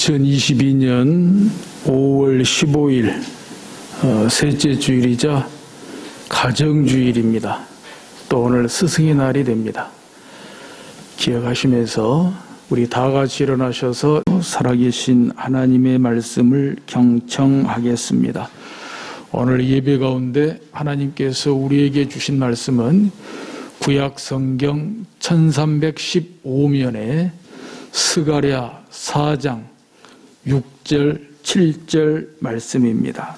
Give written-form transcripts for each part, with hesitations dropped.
2022년 5월 15일 셋째 주일이자 가정주일입니다. 또 오늘 스승의 날이 됩니다. 기억하시면서 우리 다 같이 일어나셔서 살아계신 하나님의 말씀을 경청하겠습니다. 오늘 예배 가운데 하나님께서 우리에게 주신 말씀은 구약 성경 1315면에 스가랴 4장 6절 7절 말씀입니다.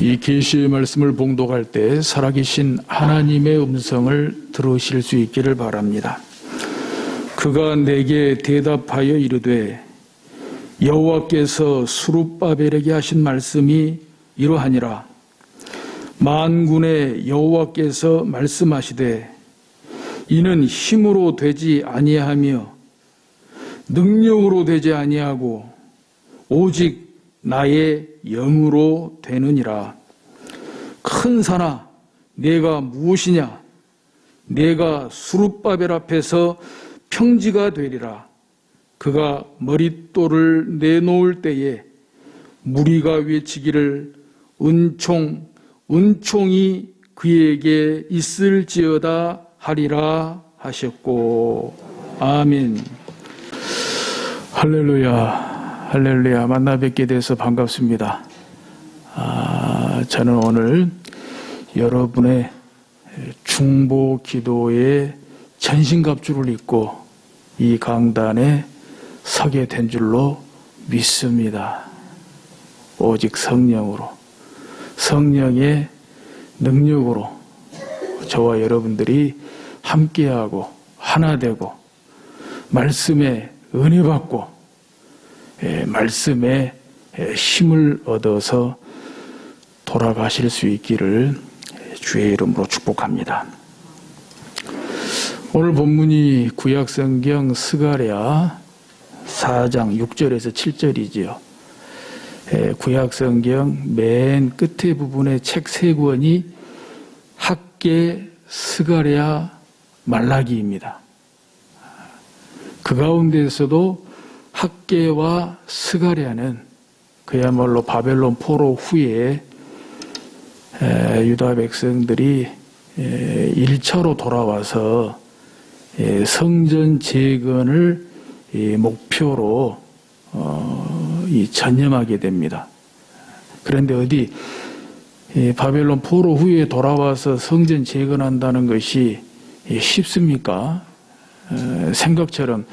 이 계시의 말씀을 봉독할 때 살아계신 하나님의 음성을 들으실 수 있기를 바랍니다. 그가 내게 대답하여 이르되 여호와께서 스룹바벨에게 하신 말씀이 이러하니라. 만군의 여호와께서 말씀하시되 이는 힘으로 되지 아니하며 능력으로 되지 아니하고 오직 나의 영으로 되느니라. 큰 산아 내가 무엇이냐? 내가 스룹바벨 앞에서 평지가 되리라. 그가 머릿돌을 내놓을 때에 무리가 외치기를 은총이 그에게 있을지어다 하리라 하셨고. 아멘. 할렐루야, 할렐루야. 만나 뵙게 돼서 반갑습니다. 저는 오늘 여러분의 중보 기도의 전신갑주를 입고 이 강단에 서게 된 줄로 믿습니다. 오직 성령으로, 성령의 능력으로 저와 여러분들이 함께하고 하나 되고 말씀에 은혜 받고 말씀에 힘을 얻어서 돌아가실 수 있기를 주의 이름으로 축복합니다. 오늘 본문이 구약성경 스가랴 4장 6절에서 7절이지요. 구약성경 맨 끝에 부분에 책 3권이 학개, 스가랴, 말라기입니다. 그 가운데에서도 학개와 스가랴는 그야말로 바벨론 포로 후에 유다 백성들이 1차로 돌아와서 성전 재건을 목표로 전념하게 됩니다. 그런데 어디 바벨론 포로 후에 돌아와서 성전 재건한다는 것이 쉽습니까? 생각처럼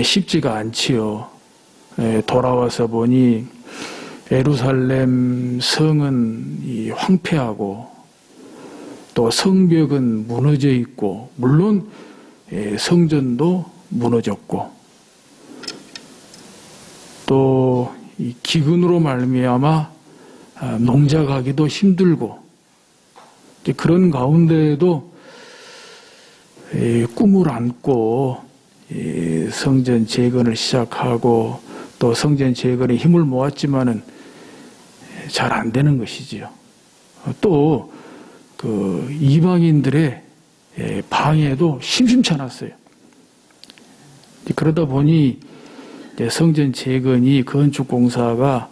쉽지가 않지요. 돌아와서 보니 예루살렘 성은 황폐하고 또 성벽은 무너져 있고 물론 성전도 무너졌고 또 기근으로 말미암아 농작하기도 힘들고 그런 가운데에도 꿈을 안고 성전 재건을 시작하고 또 성전 재건에 힘을 모았지만은 잘 안 되는 것이지요. 또 그 이방인들의 방해도 심심치 않았어요. 그러다 보니 성전 재건이 건축 공사가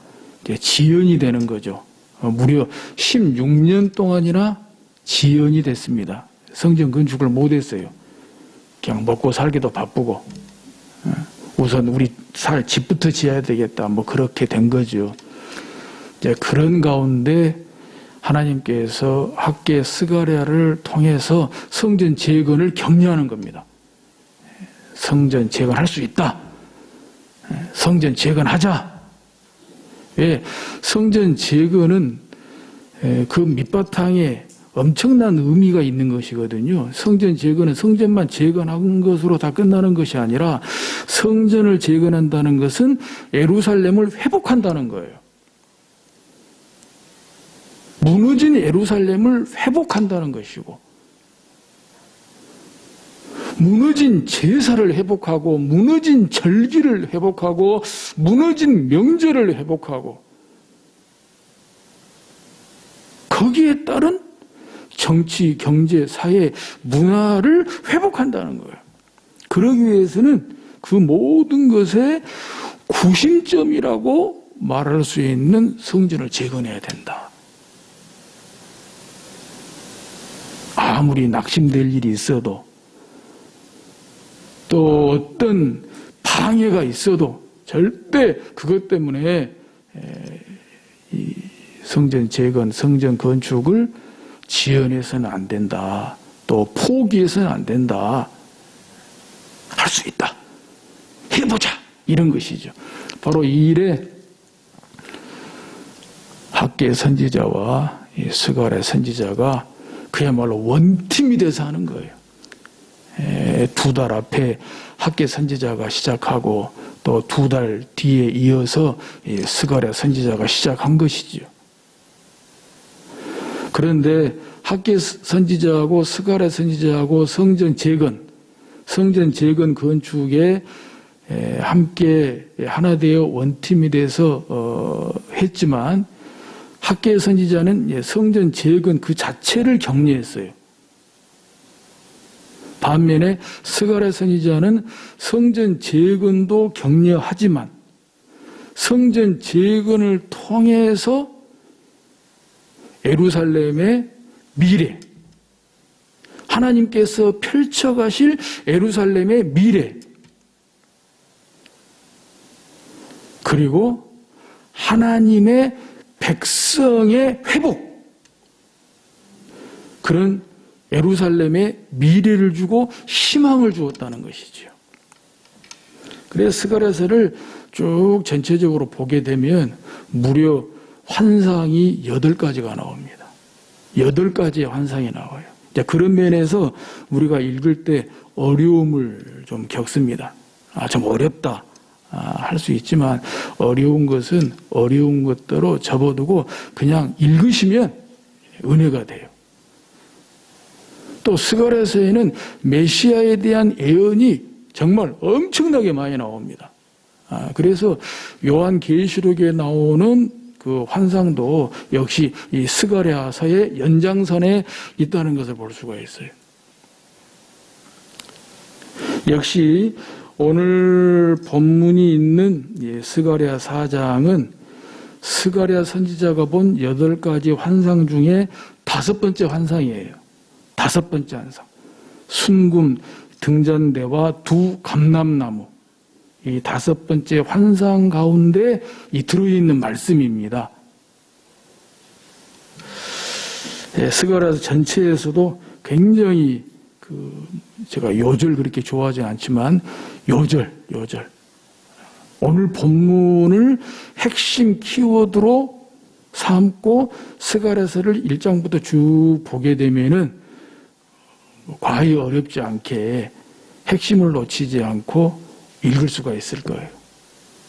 지연이 되는 거죠. 무려 16년 동안이나 지연이 됐습니다. 성전 건축을 못했어요. 그냥 먹고 살기도 바쁘고 우선 우리 살 집부터 지어야 되겠다 뭐 그렇게 된 거죠. 그런 가운데 하나님께서 학개 스가랴를 통해서 성전 재건을 격려하는 겁니다. 성전 재건할 수 있다. 성전 재건하자. 왜? 성전 재건은 그 밑바탕에 엄청난 의미가 있는 것이거든요. 성전 재건은 성전만 재건한 것으로 다 끝나는 것이 아니라 성전을 재건한다는 것은 예루살렘을 회복한다는 거예요. 무너진 예루살렘을 회복한다는 것이고 무너진 제사를 회복하고 무너진 절기를 회복하고 무너진 명절을 회복하고 거기에 따른 정치, 경제, 사회, 문화를 회복한다는 거예요. 그러기 위해서는 그 모든 것의 구심점이라고 말할 수 있는 성전을 재건해야 된다. 아무리 낙심될 일이 있어도 또 어떤 방해가 있어도 절대 그것 때문에 이 성전 재건, 성전 건축을 지연해서는 안 된다. 또 포기해서는 안 된다. 할 수 있다. 해보자. 이런 것이죠. 바로 이 일에 학계 선지자와 스가랴 선지자가 그야말로 원팀이 돼서 하는 거예요. 두 달 앞에 학계 선지자가 시작하고 또 두 달 뒤에 이어서 스가랴 선지자가 시작한 것이죠. 그런데 학계 선지자하고 스가랴 선지자하고 성전 재건 건축에 함께 하나 되어 원팀이 돼서 했지만 학계 선지자는 성전 재건 그 자체를 격려했어요. 반면에 스가랴 선지자는 성전 재건도 격려하지만 성전 재건을 통해서 예루살렘의 미래, 하나님께서 펼쳐가실 예루살렘의 미래, 그리고 하나님의 백성의 회복, 그런 예루살렘의 미래를 주고 희망을 주었다는 것이죠. 그래서 스가랴서를 쭉 전체적으로 보게 되면 무려 환상이 8가지가 나옵니다. 8가지의 환상이 나와요. 그런 면에서 우리가 읽을 때 어려움을 좀 겪습니다. 좀 어렵다 할 수 있지만 어려운 것은 어려운 것대로 접어두고 그냥 읽으시면 은혜가 돼요. 또 스가랴서에는 메시아에 대한 예언이 정말 엄청나게 많이 나옵니다. 그래서 요한계시록에 나오는 그 환상도 역시 이 스가랴서의 연장선에 있다는 것을 볼 수가 있어요. 역시 오늘 본문이 있는 스가랴 4장은 스가랴 선지자가 본 8가지 환상 중에 5번째 환상이에요. 5번째 환상. 순금 등잔대와 두 감람나무. 이 5번째 환상 가운데 이 들어있는 말씀입니다. 스가랴서 전체에서도 굉장히 제가 요절 그렇게 좋아하지 않지만 요절. 오늘 본문을 핵심 키워드로 삼고 스가랴서를 1장부터 쭉 보게 되면은 과히 어렵지 않게 핵심을 놓치지 않고 읽을 수가 있을 거예요.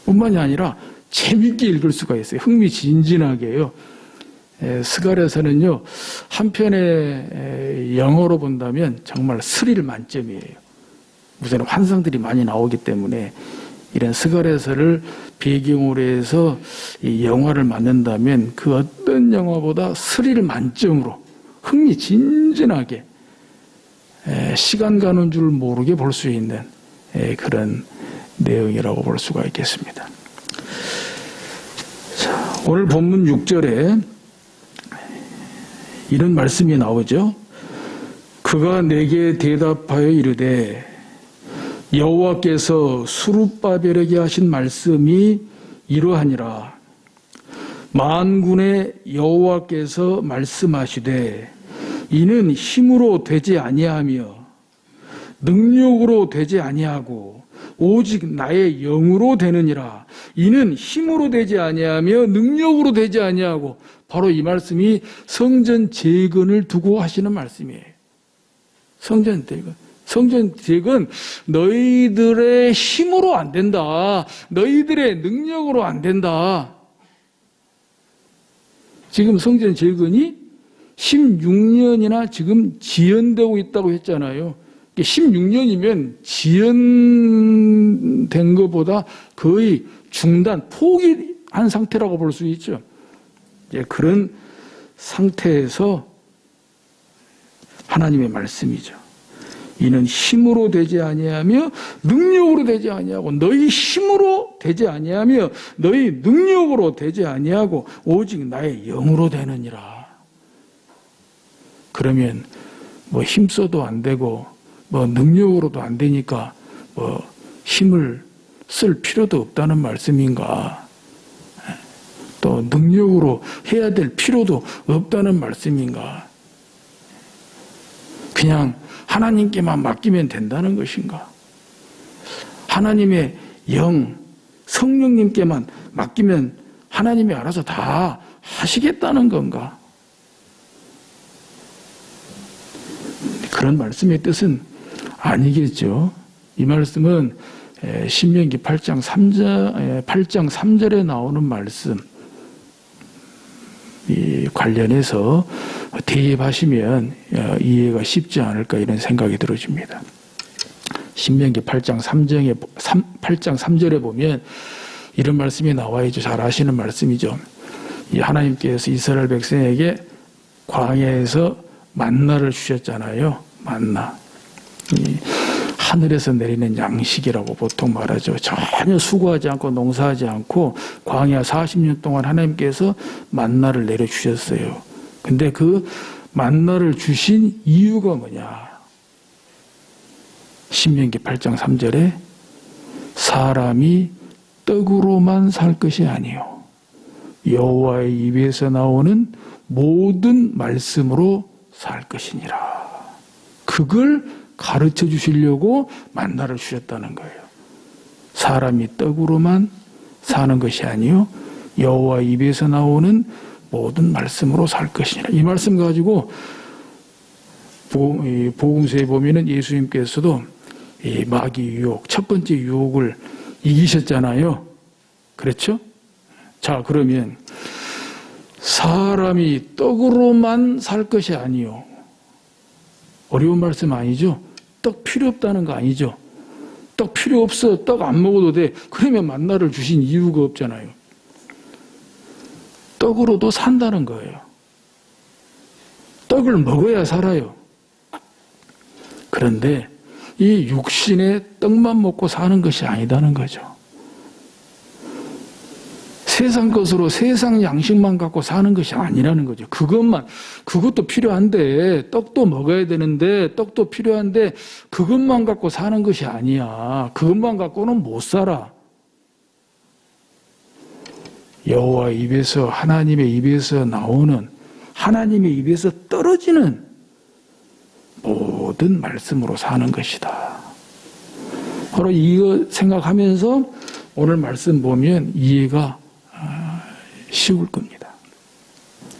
뿐만이 아니라 재밌게 읽을 수가 있어요. 흥미진진하게요. 스가랴서는요, 한편의 영어로 본다면 정말 스릴 만점이에요. 우선 환상들이 많이 나오기 때문에 이런 스가랴서를 배경으로 해서 이 영화를 만든다면 그 어떤 영화보다 스릴 만점으로 흥미진진하게 시간 가는 줄 모르게 볼 수 있는 그런 내용이라고 볼 수가 있겠습니다. 자, 오늘 본문 6절에 이런 말씀이 나오죠. 그가 내게 대답하여 이르되 여호와께서 스룹바벨에게 하신 말씀이 이러하니라. 만군의 여호와께서 말씀하시되 이는 힘으로 되지 아니하며 능력으로 되지 아니하고 오직 나의 영으로 되느니라. 이는 힘으로 되지 아니하며 능력으로 되지 아니하고, 바로 이 말씀이 성전 재건을 두고 하시는 말씀이에요. 성전 재건 너희들의 힘으로 안 된다. 너희들의 능력으로 안 된다. 지금 성전 재건이 16년이나 지금 지연되고 있다고 했잖아요. 16년이면 지연된 것보다 거의 중단, 포기한 상태라고 볼 수 있죠. 그런 상태에서 하나님의 말씀이죠. 이는 힘으로 되지 아니하며 능력으로 되지 아니하고 너희 힘으로 되지 아니하며 너희 능력으로 되지 아니하고 오직 나의 영으로 되느니라. 그러면 뭐 힘써도 안 되고 뭐 능력으로도 안 되니까 뭐 힘을 쓸 필요도 없다는 말씀인가? 또 능력으로 해야 될 필요도 없다는 말씀인가? 그냥 하나님께만 맡기면 된다는 것인가? 하나님의 영, 성령님께만 맡기면 하나님이 알아서 다 하시겠다는 건가? 그런 말씀의 뜻은 아니겠죠. 이 말씀은 신명기 8장 3절에 나오는 말씀 이 관련해서 대입하시면 이해가 쉽지 않을까 이런 생각이 들어집니다. 신명기 8장 3절에 보면 이런 말씀이 나와 있죠. 잘 아시는 말씀이죠. 이 하나님께서 이스라엘 백성에게 광야에서 만나를 주셨잖아요. 만나. 하늘에서 내리는 양식이라고 보통 말하죠. 전혀 수고하지 않고 농사하지 않고 광야 40년 동안 하나님께서 만나를 내려주셨어요. 근데 그 만나를 주신 이유가 뭐냐? 신명기 8장 3절에 사람이 떡으로만 살 것이 아니요 여호와의 입에서 나오는 모든 말씀으로 살 것이니라. 그걸 가르쳐 주시려고 만나를 주셨다는 거예요. 사람이 떡으로만 사는 것이 아니요 여호와 입에서 나오는 모든 말씀으로 살 것이니라. 이 말씀 가지고 복음서에 보면은 예수님께서도 이 마귀 유혹, 첫 번째 유혹을 이기셨잖아요. 그렇죠? 자, 그러면 사람이 떡으로만 살 것이 아니요. 어려운 말씀 아니죠? 떡 필요 없다는 거 아니죠? 떡 필요 없어. 떡 안 먹어도 돼. 그러면 만나를 주신 이유가 없잖아요. 떡으로도 산다는 거예요. 떡을 먹어야 살아요. 그런데 이 육신의 떡만 먹고 사는 것이 아니다는 거죠. 세상 것으로 세상 양식만 갖고 사는 것이 아니라는 거죠. 그것도 필요한데, 떡도 먹어야 되는데, 떡도 필요한데, 그것만 갖고 사는 것이 아니야. 그것만 갖고는 못 살아. 여호와 입에서, 하나님의 입에서 나오는, 하나님의 입에서 떨어지는 모든 말씀으로 사는 것이다. 바로 이거 생각하면서 오늘 말씀 보면 이해가 쉬울 겁니다.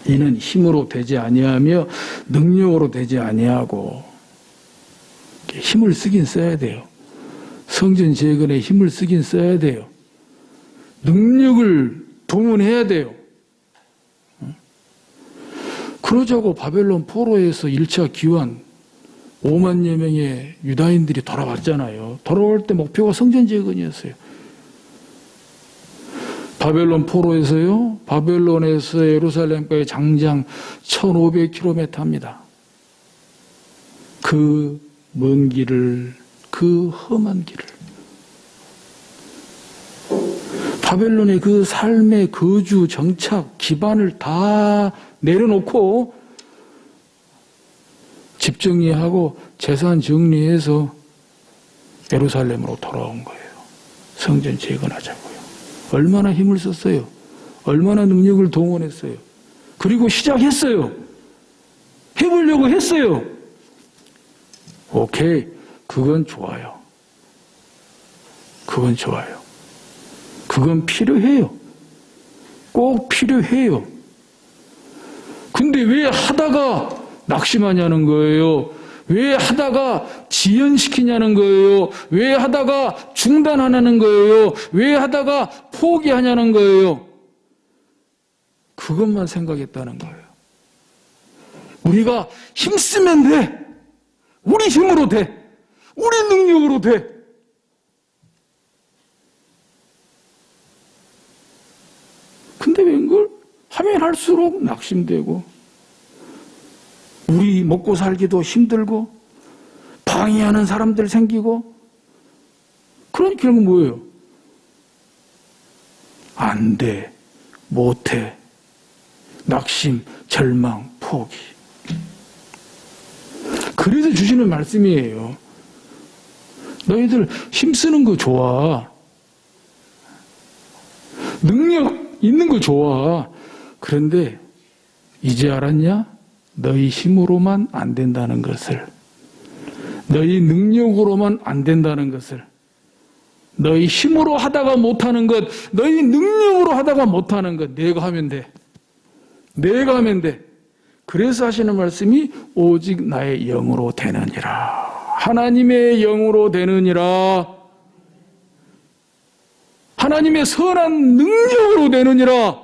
이는 힘으로 되지 아니하며 능력으로 되지 아니하고 힘을 쓰긴 써야 돼요. 성전 재건에 힘을 쓰긴 써야 돼요. 능력을 동원해야 돼요. 그러자고 바벨론 포로에서 1차 기환 5만여 명의 유다인들이 돌아왔잖아요. 돌아올 때 목표가 성전 재건이었어요. 바벨론 포로에서요, 바벨론에서 예루살렘까지 장장 1500km입니다. 그 먼 길을, 그 험한 길을. 바벨론의 그 삶의 거주, 정착, 기반을 다 내려놓고 집 정리하고 재산 정리해서 예루살렘으로 돌아온 거예요. 성전 재건하자고요. 얼마나 힘을 썼어요. 얼마나 능력을 동원했어요. 그리고 시작했어요. 해보려고 했어요. 오케이. 그건 좋아요. 그건 좋아요. 그건 필요해요. 꼭 필요해요. 근데 왜 하다가 낙심하냐는 거예요. 왜 하다가 지연시키냐는 거예요. 왜 하다가 중단하냐는 거예요. 왜 하다가 포기하냐는 거예요. 그것만 생각했다는 거예요. 우리가 힘쓰면 돼. 우리 힘으로 돼. 우리 능력으로 돼. 근데 웬걸 하면 할수록 낙심되고 우리 먹고 살기도 힘들고 방해하는 사람들 생기고, 그런 결국 뭐예요? 안 돼, 못해, 낙심, 절망, 포기. 그래서 주시는 말씀이에요. 너희들 힘쓰는 거 좋아. 능력 있는 거 좋아. 그런데 이제 알았냐? 너희 힘으로만 안 된다는 것을. 너희 능력으로만 안 된다는 것을. 너희 힘으로 하다가 못하는 것, 너희 능력으로 하다가 못하는 것, 내가 하면 돼. 내가 하면 돼. 그래서 하시는 말씀이 오직 나의 영으로 되느니라. 하나님의 영으로 되느니라. 하나님의 선한 능력으로 되느니라.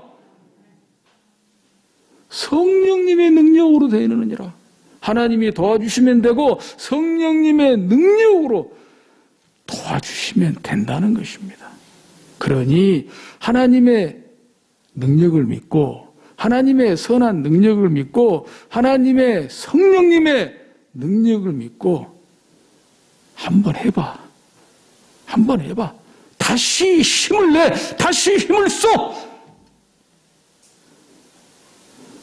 성령님의 능력으로 되느니라. 하나님이 도와주시면 되고 성령님의 능력으로 도와주시면 된다는 것입니다. 그러니 하나님의 능력을 믿고 하나님의 선한 능력을 믿고 하나님의 성령님의 능력을 믿고 한번 해봐. 한번 해봐. 다시 힘을 내. 다시 힘을 써.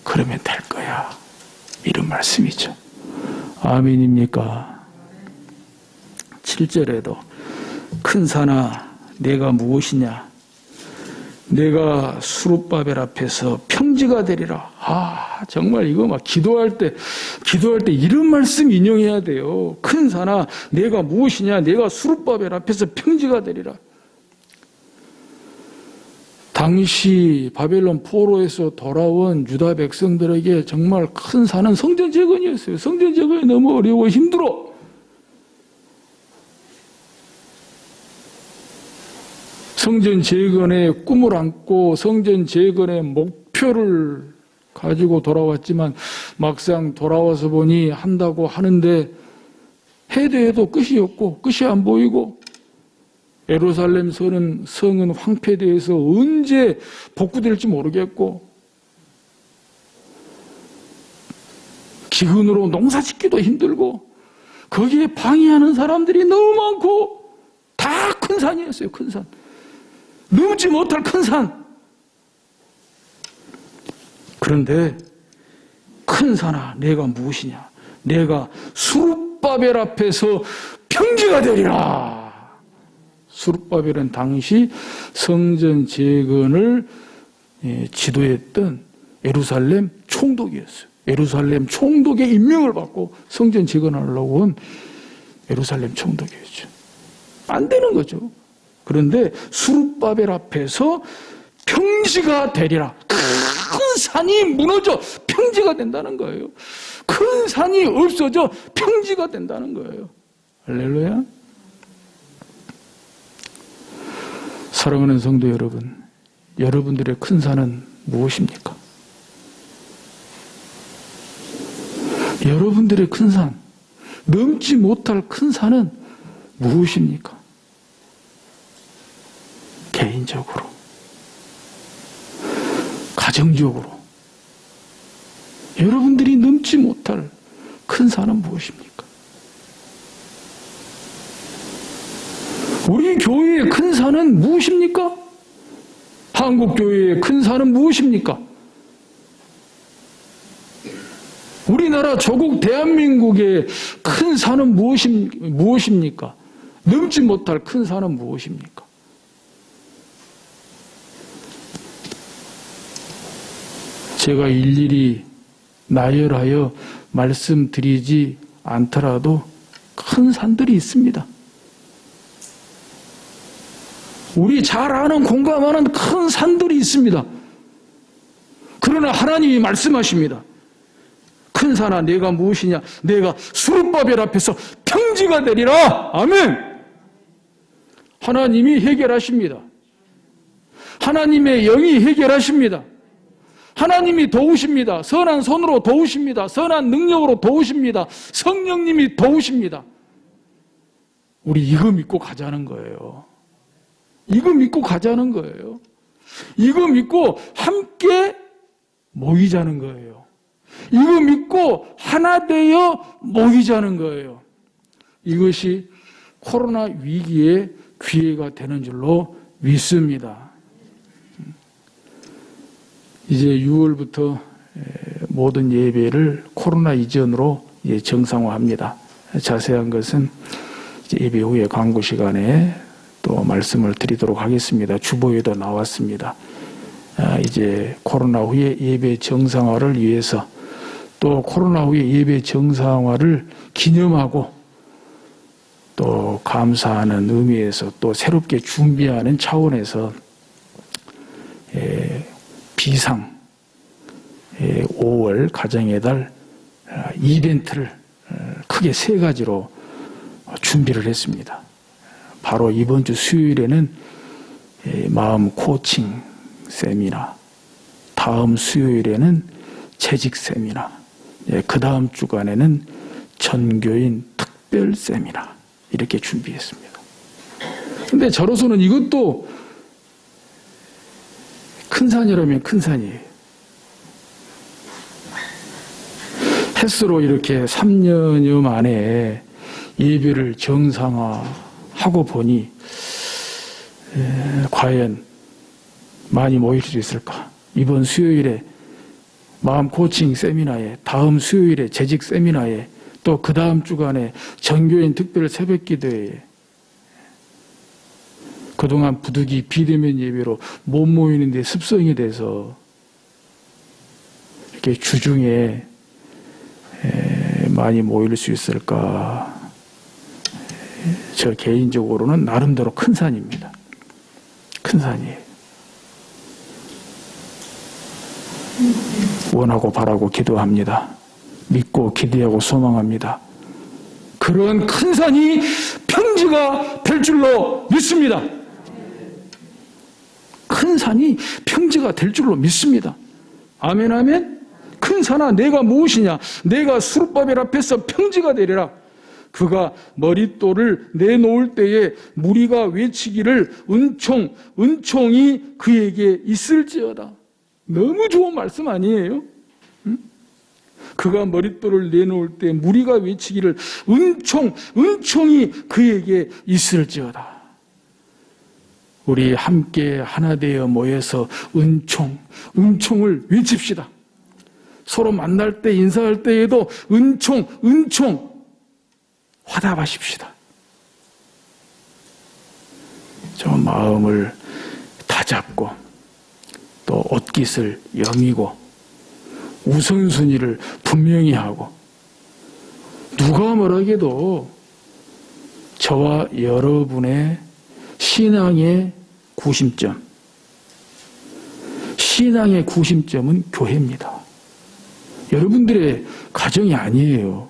그러면 될 거야. 이런 말씀이죠. 아멘입니까? 7절에도 큰 산아 내가 무엇이냐? 내가 수룹바벨 앞에서 평지가 되리라. 정말 이거 막 기도할 때 이런 말씀 인용해야 돼요. 큰 산아 내가 무엇이냐? 내가 수룹바벨 앞에서 평지가 되리라. 당시 바벨론 포로에서 돌아온 유다 백성들에게 정말 큰 산은 성전 재건이었어요. 성전 재건이 너무 어려워 힘들어. 성전 재건의 꿈을 안고 성전 재건의 목표를 가지고 돌아왔지만 막상 돌아와서 보니 한다고 하는데 해도 해도 끝이 없고 끝이 안 보이고 예루살렘 성은 황폐되어서 언제 복구될지 모르겠고 기근으로 농사 짓기도 힘들고 거기에 방해하는 사람들이 너무 많고 다 큰 산이었어요. 큰 산. 넘지 못할 큰 산. 그런데 큰 산아 내가 무엇이냐? 내가 수룹바벨 앞에서 평지가 되리라. 수룹바벨은 당시 성전 재건을 지도했던 예루살렘 총독이었어요. 예루살렘 총독의 임명을 받고 성전 재건하려고 온 예루살렘 총독이었죠. 안 되는 거죠. 그런데 수룹바벨 앞에서 평지가 되리라. 큰 산이 무너져 평지가 된다는 거예요. 큰 산이 없어져 평지가 된다는 거예요. 할렐루야. 사랑하는 성도 여러분, 여러분들의 큰 산은 무엇입니까? 여러분들의 큰 산, 넘지 못할 큰 산은 무엇입니까? 개인적으로, 가정적으로, 여러분들이 넘지 못할 큰 산은 무엇입니까? 우리 교회의 큰 산은 무엇입니까? 한국교회의 큰 산은 무엇입니까? 우리나라 조국 대한민국의 큰 산은 무엇입니까? 넘지 못할 큰 산은 무엇입니까? 제가 일일이 나열하여 말씀드리지 않더라도 큰 산들이 있습니다. 우리 잘 아는 공감하는 큰 산들이 있습니다. 그러나 하나님이 말씀하십니다. 큰 산아 내가 무엇이냐? 내가 수룹바벨 앞에서 평지가 되리라. 아멘. 하나님이 해결하십니다. 하나님의 영이 해결하십니다. 하나님이 도우십니다. 선한 손으로 도우십니다. 선한 능력으로 도우십니다. 성령님이 도우십니다. 우리 이거 믿고 가자는 거예요. 이거 믿고 가자는 거예요. 이거 믿고 함께 모이자는 거예요. 이거 믿고 하나 되어 모이자는 거예요. 이것이 코로나 위기의 기회가 되는 줄로 믿습니다. 이제 6월부터 모든 예배를 코로나 이전으로 정상화합니다. 자세한 것은 예배 후에 광고 시간에 또 말씀을 드리도록 하겠습니다. 주보에도 나왔습니다. 이제 코로나 후에 예배 정상화를 위해서 또 코로나 후에 예배 정상화를 기념하고 또 감사하는 의미에서 또 새롭게 준비하는 차원에서 비상 5월 가정의 달 이벤트를 크게 3가지로 준비를 했습니다. 바로 이번 주 수요일에는 마음 코칭 세미나, 다음 수요일에는 재직 세미나, 그 다음 주간에는 전교인 특별 세미나 이렇게 준비했습니다. 근데 저로서는 이것도 큰 산이라면 큰 산이에요. 햇수로 이렇게 3년여 만에 예배를 정상화하고 보니 과연 많이 모일 수 있을까? 이번 수요일에 마음 코칭 세미나에, 다음 수요일에 재직 세미나에, 또 그 다음 주간에 전교인 특별 새벽 기도회에 그동안 부득이 비대면 예배로 못 모이는데 습성이 돼서 이렇게 주중에 많이 모일 수 있을까? 저 개인적으로는 나름대로 큰 산입니다. 큰 산이에요. 원하고 바라고 기도합니다. 믿고 기대하고 소망합니다. 그런 큰 산이 평지가 될 줄로 믿습니다. 큰 산이 평지가 될 줄로 믿습니다. 아멘, 아멘. 큰 산아, 내가 무엇이냐? 내가 수르바벨 앞에서 평지가 되리라. 그가 머릿돌을 내놓을 때에 무리가 외치기를 은총이 그에게 있을지어다. 너무 좋은 말씀 아니에요? 응? 그가 머릿돌을 내놓을 때 무리가 외치기를 은총이 그에게 있을지어다. 우리 함께 하나 되어 모여서 은총을 외칩시다. 서로 만날 때 인사할 때에도 은총 화답하십시다. 저 마음을 다잡고 또 옷깃을 여미고 우선순위를 분명히 하고 누가 뭐라해도 저와 여러분의 신앙의 구심점은 교회입니다. 여러분들의 가정이 아니에요.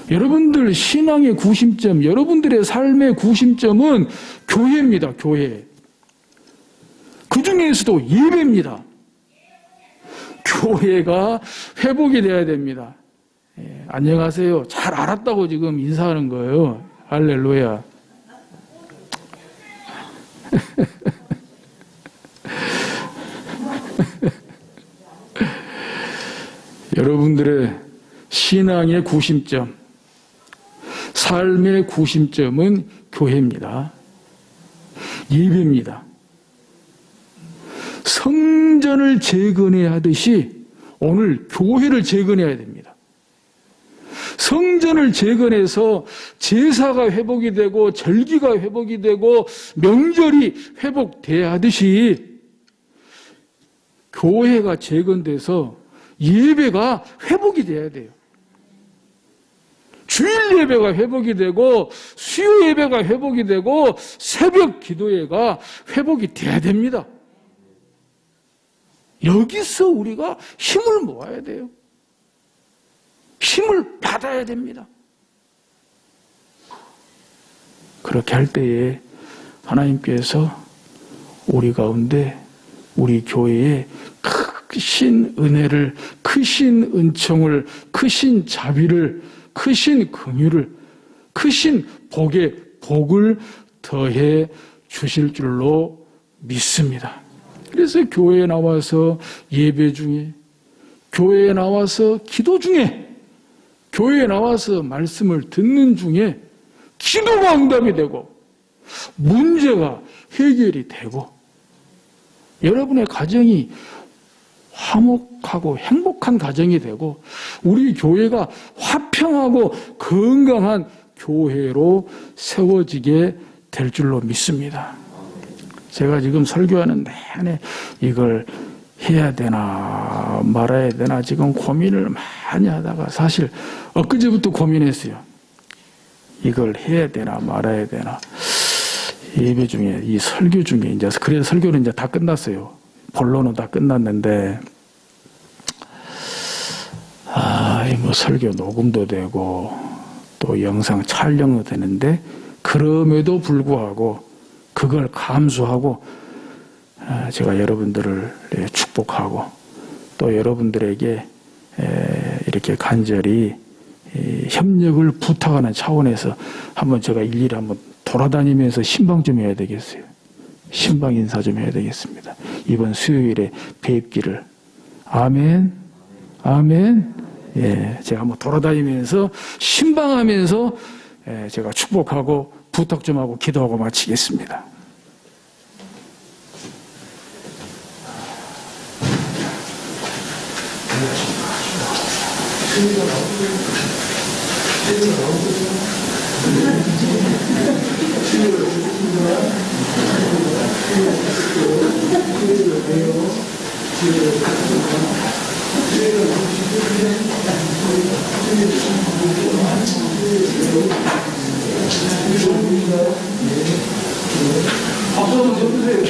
여러분들 신앙의 구심점, 여러분들의 삶의 구심점은 교회입니다. 교회. 그 중에서도 예배입니다. 교회가 회복이 돼야 됩니다. 안녕하세요. 잘 알았다고 지금 인사하는 거예요. 할렐루야. 여러분들의 신앙의 구심점, 삶의 구심점은 교회입니다. 예배입니다. 성전을 재건해야 하듯이 오늘 교회를 재건해야 됩니다. 성전을 재건해서 제사가 회복이 되고 절기가 회복이 되고 명절이 회복돼야 하듯이 교회가 재건돼서 예배가 회복이 돼야 돼요. 주일 예배가 회복이 되고 수요 예배가 회복이 되고 새벽 기도회가 회복이 돼야 됩니다. 여기서 우리가 힘을 모아야 돼요. 힘을 받아야 됩니다. 그렇게 할 때에 하나님께서 우리 가운데 우리 교회에 크신 은혜를, 크신 은총을, 크신 자비를, 크신 긍휼을, 크신 복을 더해 주실 줄로 믿습니다. 그래서 교회에 나와서 예배 중에, 교회에 나와서 기도 중에 교회에 나와서 말씀을 듣는 중에 기도가 응답이 되고 문제가 해결이 되고 여러분의 가정이 화목하고 행복한 가정이 되고 우리 교회가 화평하고 건강한 교회로 세워지게 될 줄로 믿습니다. 제가 지금 설교하는 내내 이걸 해야 되나 말아야 되나 지금 고민을 많이 하다가 사실 엊그제부터 고민했어요. 이걸 해야 되나 말아야 되나. 예배 중에 이 설교 중에 이제 그래서 설교는 이제 다 끝났어요. 본론은 다 끝났는데 뭐 설교 녹음도 되고 또 영상 촬영도 되는데 그럼에도 불구하고 그걸 감수하고 제가 여러분들을 축복하고 또 여러분들에게 이렇게 간절히 협력을 부탁하는 차원에서 한번 제가 일일이 한번 돌아다니면서 신방 좀 해야 되겠어요. 신방 인사 좀 해야 되겠습니다. 이번 수요일에 뵙기를. 아멘. 아멘. 예, 제가 한번 돌아다니면서 신방하면서 제가 축복하고 부탁 좀 하고 기도하고 마치겠습니다. 박수 한번 쳐주세요.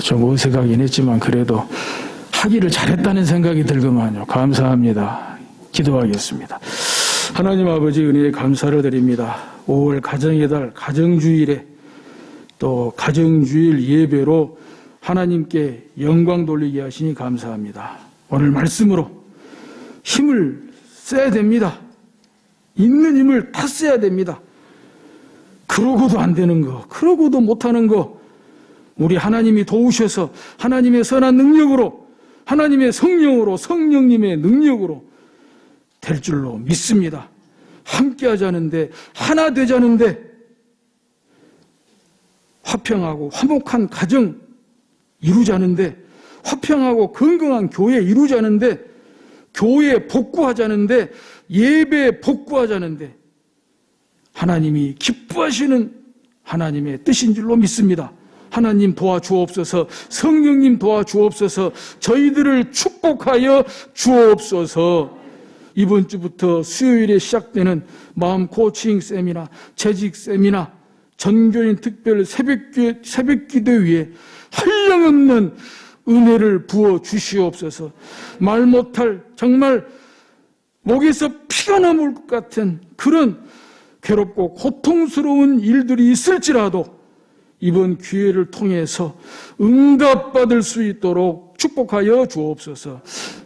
좀 어색하긴 했지만 그래도 하기를 잘했다는 생각이 들구만요. 감사합니다. 기도하겠습니다. 하나님 아버지 은혜에 감사를 드립니다. 5월 가정의 달 가정주일에 또 가정주일 예배로 하나님께 영광 돌리게 하시니 감사합니다. 오늘 말씀으로 힘을 써야 됩니다. 있는 힘을 다 써야 됩니다. 그러고도 안 되는 거, 그러고도 못하는 거 우리 하나님이 도우셔서 하나님의 선한 능력으로 하나님의 성령으로 성령님의 능력으로 될 줄로 믿습니다. 함께 하자는데 하나 되자는데 화평하고 화목한 가정 이루자는데 화평하고 건강한 교회 이루자는데 교회 복구하자는데 예배 복구하자는데 하나님이 기뻐하시는 하나님의 뜻인 줄로 믿습니다. 하나님 도와주옵소서. 성령님 도와주옵소서. 저희들을 축복하여 주옵소서. 이번 주부터 수요일에 시작되는 마음 코칭 세미나, 재직 세미나, 전교인 특별 새벽기도 위에 한량없는 은혜를 부어 주시옵소서. 말 못할 정말 목에서 피가 나올 것 같은 그런 괴롭고 고통스러운 일들이 있을지라도 이번 기회를 통해서 응답받을 수 있도록 축복하여 주옵소서.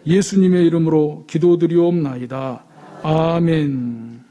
예수님의 이름으로 기도드리옵나이다. 아멘.